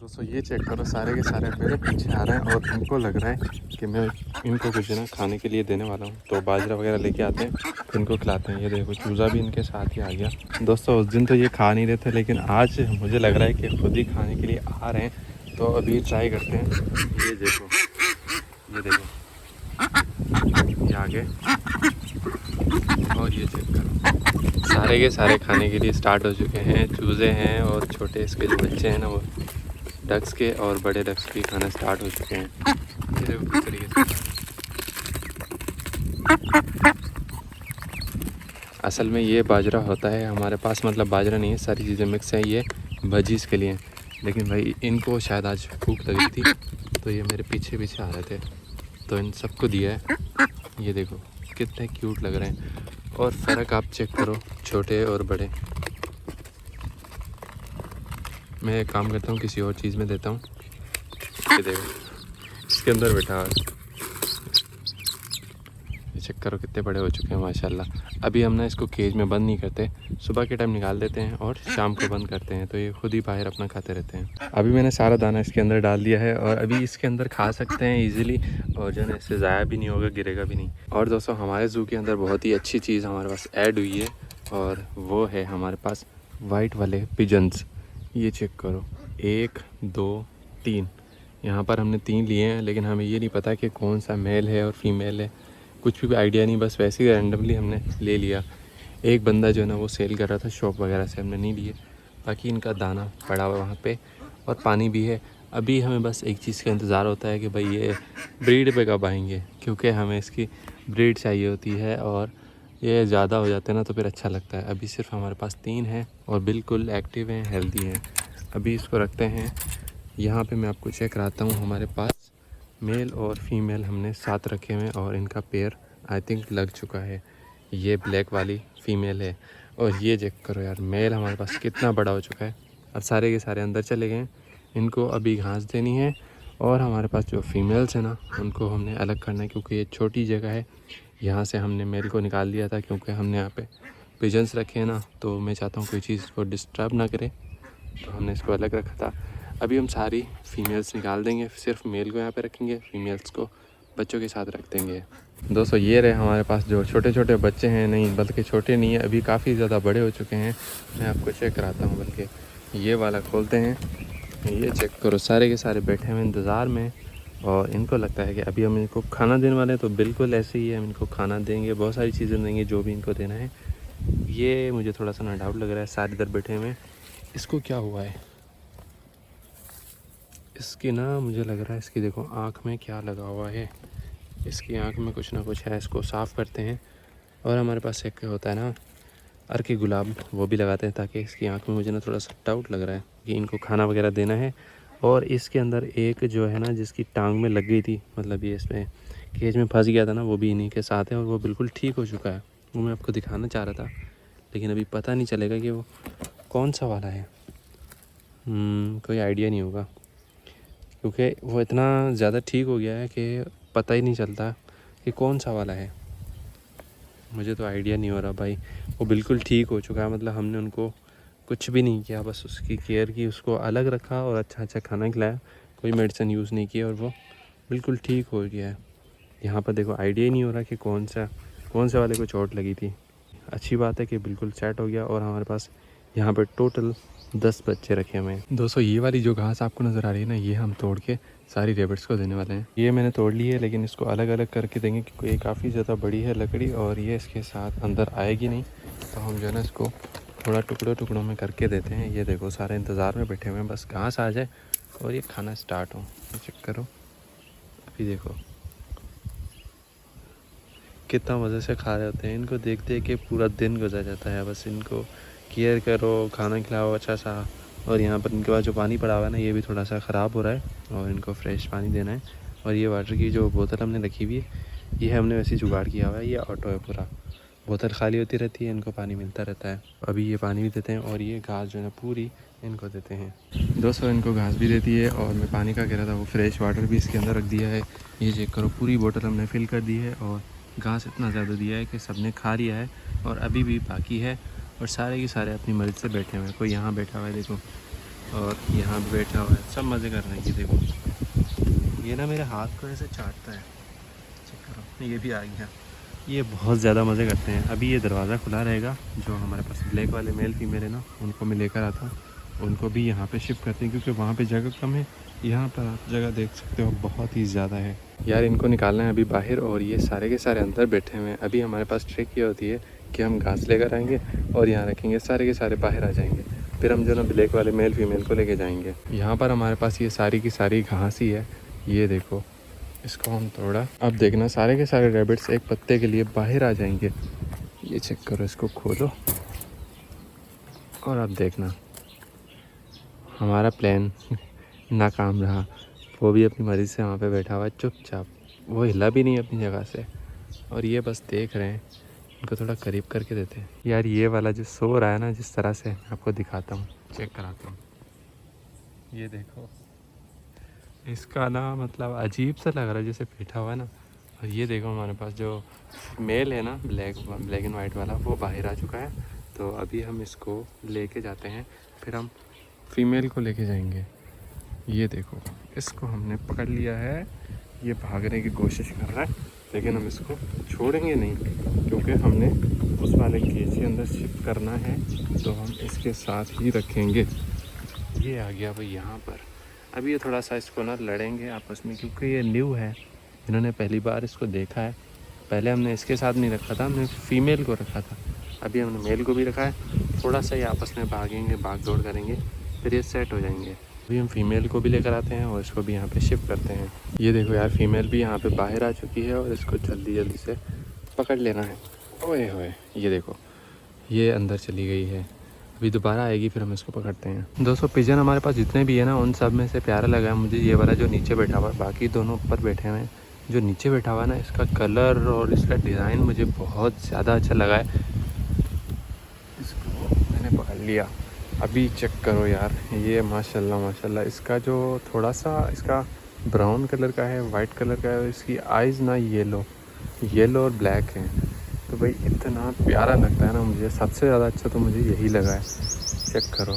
दोस्तों ये चेक करो, सारे के सारे मेरे पीछे आ रहे हैं और इनको लग रहा है कि मैं इनको कुछ ना खाने के लिए देने वाला हूँ। तो बाजरा वगैरह लेके आते हैं फिर इनको खिलाते हैं। ये देखो चूज़ा भी इनके साथ ही आ गया। दोस्तों उस दिन तो ये खा नहीं रहे थे, लेकिन आज मुझे लग रहा है कि खुद ही खाने के लिए आ रहे हैं। तो अभी ट्राई करते हैं। ये देखो, ये देखो, ये आगे, और ये चेक करो, सारे के सारे खाने के लिए स्टार्ट हो चुके हैं। चूज़े हैं और छोटे इसके जो बच्चे हैं ना, वो डक्स के और बड़े डक्स भी खाना स्टार्ट हो चुके हैं। ये देखो किस तरीके से। असल में ये बाजरा होता है हमारे पास, मतलब बाजरा नहीं है, सारी चीज़ें मिक्स हैं। ये भजीज के लिए, लेकिन भाई इनको शायद आज भूख लगी थी तो ये मेरे पीछे पीछे आ रहे थे, तो इन सबको दिया है। ये देखो कितने क्यूट लग रहे हैं। और फ़र्क आप चेक करो, छोटे और बड़े। मैं एक काम करता हूँ, किसी और चीज़ में देता हूँ। ये देखो इसके अंदर बैठा हुआ है। ये चेक करो कितने बड़े हो चुके हैं माशाल्लाह। अभी हम ना इसको केज में बंद नहीं करते, सुबह के टाइम निकाल देते हैं और शाम को बंद करते हैं, तो ये खुद ही बाहर अपना खाते रहते हैं। अभी मैंने सारा दाना इसके अंदर डाल दिया है और अभी इसके अंदर खा सकते हैं ईज़िली, और जो है इससे ज़ाया भी नहीं होगा, गिरेगा भी नहीं। और दोस्तों हमारे ज़ू के अंदर बहुत ही अच्छी चीज़ हमारे पास ऐड हुई है, और वो है हमारे पास वाइट वाले पिजन्स। ये चेक करो, 1 2 3, यहाँ पर हमने 3 लिए हैं, लेकिन हमें ये नहीं पता कि कौन सा मेल है और फीमेल है, कुछ भी आइडिया नहीं, बस वैसे ही रैंडमली हमने ले लिया। एक बंदा जो है ना वो सेल कर रहा था, शॉप वगैरह से हमने नहीं लिए। बाकी इनका दाना पड़ा हुआ वहाँ पे और पानी भी है। अभी हमें बस एक चीज़ का इंतज़ार होता है कि भाई ये ब्रीड पे कब आएंगे, क्योंकि हमें इसकी ब्रीड चाहिए होती है, और ये ज़्यादा हो जाते हैं ना तो फिर अच्छा लगता है। अभी सिर्फ हमारे पास 3 हैं और बिल्कुल एक्टिव हैं, हेल्दी हैं। अभी इसको रखते हैं यहाँ पे। मैं आपको चेक कराता हूँ, हमारे पास मेल और फीमेल हमने साथ रखे हुए हैं और इनका पेयर आई थिंक लग चुका है। ये ब्लैक वाली फ़ीमेल है, और ये चेक करो यार, मेल हमारे पास कितना बड़ा हो चुका है। अब सारे के सारे अंदर चले गए हैं, इनको अभी घास देनी है। और हमारे पास जो फीमेल्स हैं ना, उनको हमने अलग करना है, क्योंकि ये छोटी जगह है। यहाँ से हमने मेल को निकाल दिया था, क्योंकि हमने यहाँ पे पिजन्स रखे हैं ना, तो मैं चाहता हूँ कोई चीज़ इसको डिस्टर्ब ना करे, तो हमने इसको अलग रखा था। अभी हम सारी फीमेल्स निकाल देंगे, सिर्फ मेल को यहाँ पे रखेंगे, फीमेल्स को बच्चों के साथ रख देंगे। दोस्तों ये रहे हमारे पास जो छोटे छोटे बच्चे हैं, नहीं बल्कि छोटे नहीं है, अभी काफ़ी ज़्यादा बड़े हो चुके हैं। मैं आपको चेक कराता हूँ, बल्कि ये वाला खोलते हैं। ये चेक करो, सारे के सारे बैठे हुए इंतज़ार में, और इनको लगता है कि अभी हम इनको खाना देने वाले हैं, तो बिल्कुल ऐसे ही है, हम इनको खाना देंगे, बहुत सारी चीज़ें देंगे जो भी इनको देना है। ये मुझे थोड़ा सा ना डाउट लग रहा है, सारे इधर बैठे हुए हैं। इसको क्या हुआ है, इसकी ना मुझे लग रहा है, इसकी देखो आँख में क्या लगा हुआ है, इसकी आँख में कुछ ना कुछ है। इसको साफ़ करते हैं। और हमारे पास एक होता है ना अर्की गुलाब, वो भी लगाते हैं, ताकि इसकी आँख में, मुझे ना थोड़ा सा डाउट लग रहा है कि इनको खाना वगैरह देना है। और इसके अंदर एक जो है ना जिसकी टांग में लग गई थी, मतलब ये इसमें केज में फंस गया था ना, वो भी इन्हीं के साथ है, और वो बिल्कुल ठीक हो चुका है। वो मैं आपको दिखाना चाह रहा था, लेकिन अभी पता नहीं चलेगा कि वो कौन सा वाला है। कोई आइडिया नहीं होगा, क्योंकि वो इतना ज़्यादा ठीक हो गया है कि पता ही नहीं चलता कि कौन सा वाला है। मुझे तो आइडिया नहीं हो रहा भाई। वो बिल्कुल ठीक हो चुका है, मतलब हमने उनको कुछ भी नहीं किया, बस उसकी केयर की, उसको अलग रखा और अच्छा अच्छा खाना खिलाया, कोई मेडिसिन यूज़ नहीं किया, और वो बिल्कुल ठीक हो गया है। यहाँ पर देखो आइडिया ही नहीं हो रहा कि कौन से वाले को चोट लगी थी। अच्छी बात है कि बिल्कुल सेट हो गया, और हमारे पास यहाँ पर टोटल 10 बच्चे रखे हुए हैं। दोस्तों ये वाली जो घास आपको नज़र आ रही है ना, ये हम तोड़ के सारी रेबिट्स को देने वाले हैं। ये मैंने तोड़ ली है, लेकिन इसको अलग अलग करके देंगे, क्योंकि ये काफ़ी ज़्यादा बड़ी है लकड़ी, और ये इसके साथ अंदर आएगी नहीं, तो हम जो है ना इसको थोड़ा टुकड़ों में करके देते हैं। ये देखो सारे इंतज़ार में बैठे हुए हैं, बस घास आ जाए और ये खाना स्टार्ट हो। चेक करो, अभी देखो कितना मज़े से खा रहे होते हैं। इनको देखते कि पूरा दिन गुजर जाता है, बस इनको केयर करो, खाना खिलाओ अच्छा सा। और यहाँ पर इनके पास जो पानी पड़ा हुआ है ना, ये भी थोड़ा सा ख़राब हो रहा है, और इनको फ्रेश पानी देना है। और ये वाटर की जो बोतल हमने रखी हुई है, ये हमने वैसे ही जुगाड़ किया हुआ है, ये ऑटो है पूरा, बोतल खाली होती रहती है, इनको पानी मिलता रहता है। अभी ये पानी भी देते हैं, और ये घास जो है ना पूरी इनको देते हैं। दोस्तों इनको घास भी देती है, और मैं पानी का कह रहा था, वो फ्रेश वाटर भी इसके अंदर रख दिया है। ये चेक करो, पूरी बोतल हमने फिल कर दी है, और घास इतना ज़्यादा दिया है कि सबने खा लिया है, और अभी भी बाकी है। और सारे के सारे अपनी मर्ज़ी से बैठे हुए हैं। कोई यहाँ बैठा हुआ है देखो, और यहाँ पे बैठा हुआ है, सब मज़े कर रहे हैं। ये देखो, ये ना मेरे हाथ को ऐसे चाटता है, चेक करो, ये भी आ गया। ये बहुत ज़्यादा मज़े करते हैं। अभी ये दरवाज़ा खुला रहेगा, जो हमारे पास ब्लैक वाले मेल फीमेल है ना, उनको मैं लेकर आता हूँ, उनको भी यहाँ पे शिफ्ट करते हैं, क्योंकि वहाँ पे जगह कम है। यहाँ पर आप जगह देख सकते हो बहुत ही ज़्यादा है यार। इनको निकालना है अभी बाहर, और ये सारे के सारे अंदर बैठे हुए हैं। अभी हमारे पास ट्रिक ये होती है कि हम घास लेकर आएंगे और यहाँ रखेंगे, सारे के सारे बाहर आ जाएंगे। फिर हम जो ना ब्लैक वाले मेल फीमेल को लेके जाएंगे। यहाँ पर हमारे पास ये सारी की सारी घास ही है। ये देखो, इसको हम थोड़ा, अब देखना सारे के सारे रैबिट्स एक पत्ते के लिए बाहर आ जाएंगे। ये चेक करो, इसको खोलो और अब देखना हमारा प्लान नाकाम रहा। वो भी अपनी मर्ज़ी से वहाँ पे बैठा हुआ है चुपचाप, वो हिला भी नहीं अपनी जगह से, और ये बस देख रहे हैं। इनको थोड़ा करीब करके देते हैं यार। ये वाला जो सो रहा है ना, जिस तरह से, आपको दिखाता हूँ, चेक कराता हूँ। ये देखो, इसका ना मतलब अजीब सा लग रहा है जैसे बैठा हुआ है ना। और ये देखो, हमारे पास जो मेल है ना, ब्लैक एंड वाइट वाला, वो बाहर आ चुका है। तो अभी हम इसको लेके जाते हैं, फिर हम फीमेल को लेके जाएंगे। ये देखो, इसको हमने पकड़ लिया है, ये भागने की कोशिश कर रहा है, लेकिन हम इसको छोड़ेंगे नहीं, क्योंकि हमने उस वाले केज के अंदर शिफ्ट करना है, तो हम इसके साथ ही रखेंगे। ये आ गया भाई यहाँ पर। अभी ये थोड़ा सा इसको ना लड़ेंगे आपस में, क्योंकि ये न्यू है, इन्होंने पहली बार इसको देखा है। पहले हमने इसके साथ नहीं रखा था, हमने फीमेल को रखा था। अभी हमने मेल को भी रखा है। थोड़ा सा ये आपस में भागेंगे, भाग दौड़ करेंगे, फिर ये सेट हो जाएंगे। अभी हम फीमेल को भी लेकर आते हैं और इसको भी यहाँ पे शिफ्ट करते हैं। ये देखो यार, फीमेल भी यहाँ पे बाहर आ चुकी है और इसको जल्दी जल्दी से पकड़ लेना है। ओए होए, ये देखो, ये अंदर चली गई है, अभी दोबारा आएगी, फिर हम इसको पकड़ते हैं। दोस्तों, पिजन हमारे पास जितने भी है ना, उन सब में से प्यारा लगा है मुझे ये वाला जो नीचे बैठा हुआ है। बाकी दोनों ऊपर बैठे हुए हैं। जो नीचे बैठा हुआ है ना, इसका कलर और इसका डिज़ाइन मुझे बहुत ज़्यादा अच्छा लगा है। इसको मैंने पकड़ लिया। अभी चेक करो यार, ये माशाल्लाह माशाल्लाह, इसका जो थोड़ा सा इसका ब्राउन कलर का है, वाइट कलर का है, इसकी आइज़ ना येलो और ब्लैक हैं। तो भाई इतना प्यारा लगता है ना मुझे, सबसे ज़्यादा अच्छा तो मुझे यही लगा है। चेक करो,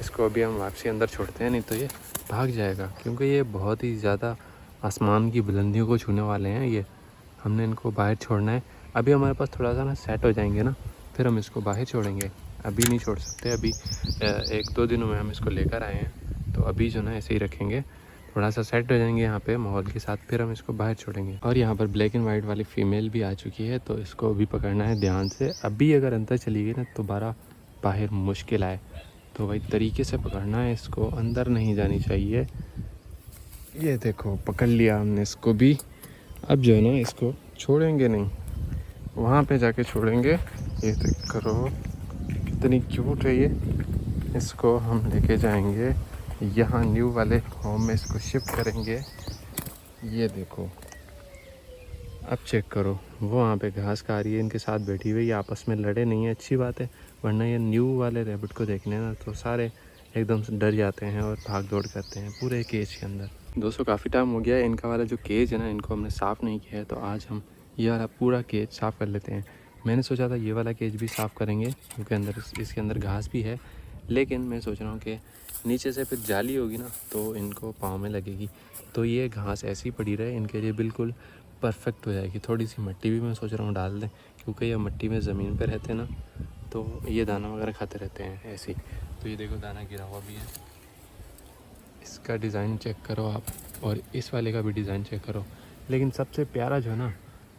इसको अभी हम वापसी अंदर छोड़ते हैं, नहीं तो ये भाग जाएगा, क्योंकि ये बहुत ही ज़्यादा आसमान की बुलंदियों को छूने वाले हैं। ये हमने इनको बाहर छोड़ना है। अभी हमारे पास थोड़ा सा ना सेट हो जाएंगे ना, फिर हम इसको बाहर छोड़ेंगे। अभी नहीं छोड़ सकते, अभी 1-2 दिनों में हम इसको लेकर आए हैं, तो अभी जो ना ऐसे ही रखेंगे। थोड़ा सा सेट हो जाएंगे यहाँ पे माहौल के साथ, फिर हम इसको बाहर छोड़ेंगे। और यहाँ पर ब्लैक एंड वाइट वाली फ़ीमेल भी आ चुकी है, तो इसको भी पकड़ना है ध्यान से। अभी अगर अंदर चली गई ना, तो दोबारा बाहर मुश्किल आए, तो भाई तरीके से पकड़ना है इसको, अंदर नहीं जानी चाहिए। ये देखो, पकड़ लिया हमने इसको भी। अब जो है ना, इसको छोड़ेंगे नहीं, वहाँ पे जाके छोड़ेंगे। ये देख करो, कितनी क्यूट है ये। इसको हम लेके जाएंगे यहाँ न्यू वाले होम में, इसको शिफ्ट करेंगे। ये देखो, अब चेक करो, वो वहाँ पे घास खा रही है, इनके साथ बैठी हुई, आपस में लड़े नहीं है, अच्छी बात है। वरना ये न्यू वाले रैबिट को देखने ना, तो सारे एकदम से डर जाते हैं और भाग दौड़ करते हैं पूरे केज के अंदर। दोस्तों, काफ़ी टाइम हो गया है, इनका वाला जो केज है ना, इनको हमने साफ़ नहीं किया है, तो आज हम ये वाला पूरा केज साफ़ कर लेते हैं। मैंने सोचा था ये वाला केज भी साफ़ करेंगे, क्योंकि अंदर इसके अंदर घास भी है, लेकिन मैं सोच रहा हूँ कि नीचे से फिर जाली होगी ना, तो इनको पाँव में लगेगी, तो ये घास ऐसी पड़ी रहे, इनके लिए बिल्कुल परफेक्ट हो जाएगी। थोड़ी सी मिट्टी भी मैं सोच रहा हूँ डाल दें, क्योंकि ये मिट्टी में ज़मीन पर रहते हैं ना, तो ये दाना वगैरह खाते रहते हैं ऐसे ही। तो ये देखो, दाना गिरा हुआ भी है। इसका डिज़ाइन चेक करो आप, और इस वाले का भी डिज़ाइन चेक करो। लेकिन सबसे प्यारा जो है ना,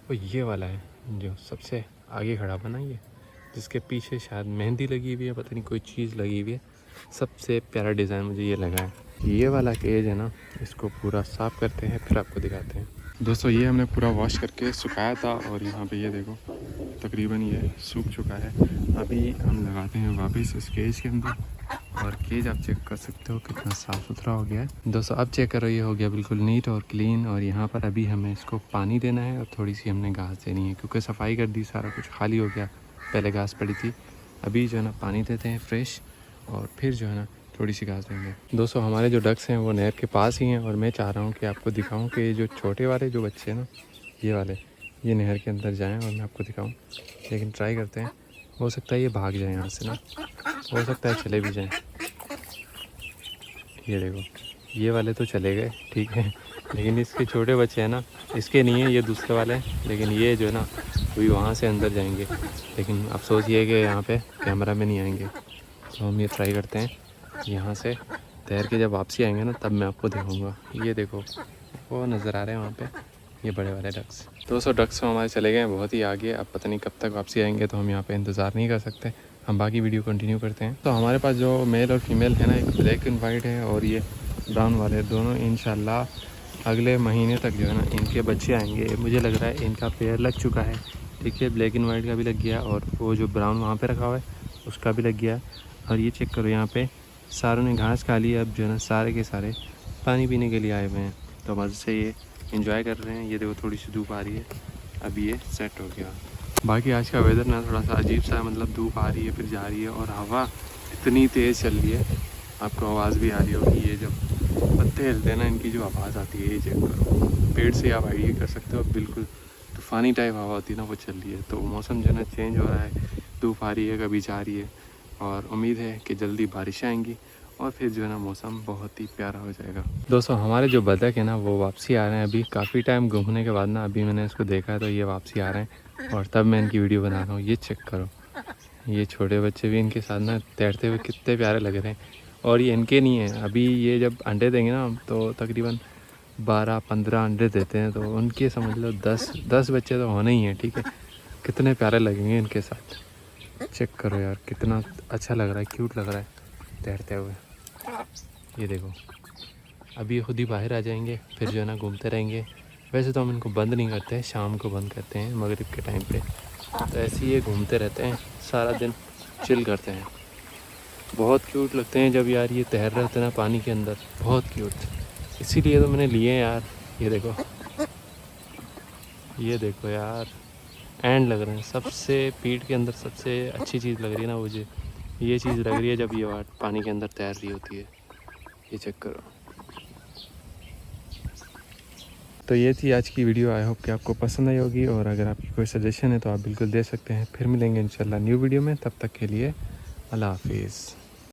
वो ये वाला है, जो सबसे आगे खड़ा बना, ये जिसके पीछे शायद मेहंदी लगी हुई है, पता नहीं कोई चीज़ लगी हुई है। सबसे प्यारा डिज़ाइन मुझे ये लगा है। ये वाला केज है ना, इसको पूरा साफ़ करते हैं, फिर आपको दिखाते हैं। दोस्तों, ये हमने पूरा वॉश करके सुखाया था, और यहाँ पे ये देखो, तकरीबन ये सूख चुका है। अभी हम लगाते हैं वापस इस केज के अंदर, और केज आप चेक कर सकते हो कितना साफ़ सुथरा हो गया है। दोस्तों, अब चेक करो, ये हो गया बिल्कुल नीट और क्लीन। और यहाँ पर अभी हमें इसको पानी देना है, और थोड़ी सी हमने घास देनी है, क्योंकि सफाई कर दी, सारा कुछ खाली हो गया, पहले घास पड़ी थी। अभी जो है ना, पानी देते हैं फ्रेश, और फिर जो है ना, थोड़ी सी घास देंगे। दोस्तों, हमारे जो डक्स हैं वो नहर के पास ही हैं, और मैं चाह रहा हूँ कि आपको दिखाऊँ कि जो छोटे वाले जो बच्चे हैं ना, ये वाले, ये नहर के अंदर जाएं और मैं आपको दिखाऊं। लेकिन ट्राई करते हैं, हो सकता है ये भाग जाए यहाँ से ना, हो सकता है चले भी जाएं। ये देखो, ये वाले तो चले गए, ठीक है, लेकिन इसके छोटे बच्चे हैं ना, इसके नहीं है, ये दूसरे वाले हैं, लेकिन ये जो है ना अभी वहाँ से अंदर जाएंगे। लेकिन अफसोस ये है कि यहाँ पे कैमरा में नहीं आएंगे, तो हम ये ट्राई करते हैं यहाँ से तैर के जब वापसी आएंगे ना तब मैं आपको दिखाऊंगा। ये देखो वो नज़र आ रहे हैं वहाँ पे, ये बड़े वाले डक्स। 200 डक्स तो हमारे चले गए हैं बहुत ही आगे, अब पता नहीं कब तक वापसी आएंगे, तो हम यहाँ पे इंतज़ार नहीं कर सकते, हम बाकी वीडियो कंटिन्यू करते हैं। तो हमारे पास जो मेल और फीमेल है ना, एक ब्लैक एंड वाइट है और ये ब्राउन वाले, दोनों इंशाल्लाह अगले महीने तक जो है ना इनके बच्चे आएंगे। मुझे लग रहा है इनका पेयर लग चुका है, ठीक है, ब्लैक एंड वाइट का भी लग गया और वो जो ब्राउन वहाँ पे रखा हुआ है उसका भी लग गया। और ये चेक करो, यहाँ पे सारों ने घास खा ली, अब जो है ना सारे के सारे पानी पीने के लिए आए हुए हैं, तो मज़े से ये एंजॉय कर रहे हैं। ये देखो थोड़ी सी धूप आ रही है, अब ये सेट हो गया। बाकी आज का वेदर ना थोड़ा सा अजीब सा है, मतलब धूप आ रही है फिर जा रही है और हवा इतनी तेज़ चल रही है, आपको आवाज़ भी आ रही होगी। ये जब पत्ते हिलते हैं ना, इनकी जो आवाज़ आती है, ये चेक करो, पेड़ से आप आइडिया कर सकते हो, बिल्कुल तूफ़ानी टाइप हवा होती है ना, वो चल रही है। तो मौसम जो है ना चेंज हो रहा है, धूप आ रही है कभी जा रही है, और उम्मीद है कि जल्दी बारिश आएंगी और फिर जो है ना मौसम बहुत ही प्यारा हो जाएगा। दोस्तों हमारे जो बतख है ना वो वापसी आ रहे हैं, अभी काफ़ी टाइम घूमने के बाद ना अभी मैंने इसको देखा है, तो ये वापसी आ रहे हैं और तब मैं इनकी वीडियो बना रहा हूँ। ये चेक करो, ये छोटे बच्चे भी इनके साथ ना तैरते हुए कितने प्यारे लग रहे हैं। और ये इनके नहीं है, अभी ये जब अंडे देंगे ना तो तकरीबन 12-15 अंडे देते हैं, तो उनके समझ लो 10 बच्चे तो होने ही हैं, ठीक है। कितने प्यारे लगेंगे इनके साथ, चेक करो यार, कितना अच्छा लग रहा है, क्यूट लग रहा है तैरते हुए। ये देखो अभी खुद ही बाहर आ जाएंगे, फिर जो है ना घूमते रहेंगे। वैसे तो हम इनको बंद नहीं करते हैं, शाम को बंद करते हैं मगरिब के टाइम पे, तो ऐसे ही ये घूमते रहते हैं, सारा दिन चिल करते हैं। बहुत क्यूट लगते हैं जब यार ये तैर रहे होते हैं ना पानी के अंदर, बहुत क्यूट, इसीलिए तो मैंने लिए यार। ये देखो, ये देखो यार, एंड लग रहे हैं, सबसे पीठ के अंदर सबसे अच्छी चीज़ लग रही है ना मुझे, ये चीज़ लग रही है जब ये पानी के अंदर तैर रही होती है। ये चेक करो। तो ये थी आज की वीडियो, आई होप कि आपको पसंद आई होगी, और अगर आपकी कोई सजेशन है तो आप बिल्कुल दे सकते हैं। फिर मिलेंगे इंशाल्लाह न्यू वीडियो में, तब तक के लिए अल्लाह हाफिज़।